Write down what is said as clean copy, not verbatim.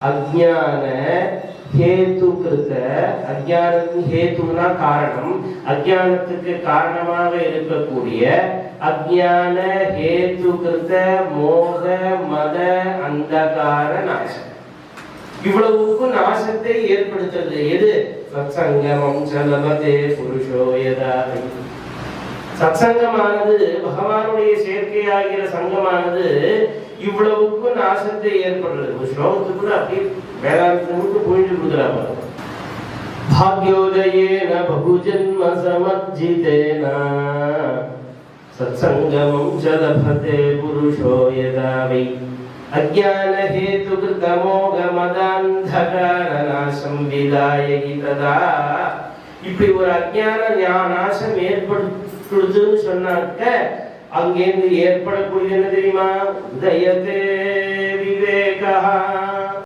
அஜ்ஞான ஹேதுகிருத, அஜ்ஞானத்தின் ஹேதுனா காரணம், அஜ்ஞானத்துக்கு காரணமாக இருக்கக்கூடிய அஜ்ஞான ஹேதுகிருத மோக மத அந்தகார நாசம், இவ்வளவுக்கும் நாசத்தை ஏற்படுத்துறது எது? சத்சங்கமம் சலபதே புருஷோ யதா. சத்சங்கமானது பகவானுடைய சேர்க்கையாகிற சங்கமானது இவ்வளவுக்கும் நாசத்தை ஏற்படுறது. ஒரு ஸ்லோகத்துக்கு அப்படியே வேதாந்தத்துக்கு போயிட்டு கொடுக்குறாங்க. பாக்யோதயேன பகுஜன்ம சமஜ்ஜிதேன சத்சங்கமம் சலபதே புருஷோ யதா வை அஜ்ஞான ஹேதுகிருத மோக மதாந்தகார நாசம் விதாயகி ததா. இப்படி ஒரு அஜ்ஞான நாசம் ஏற்படுத்துன்னு சொன்னாக்க அங்கேருந்து ஏற்படக்கூடிய என்ன தெரியுமா? உதயதே விவேகா.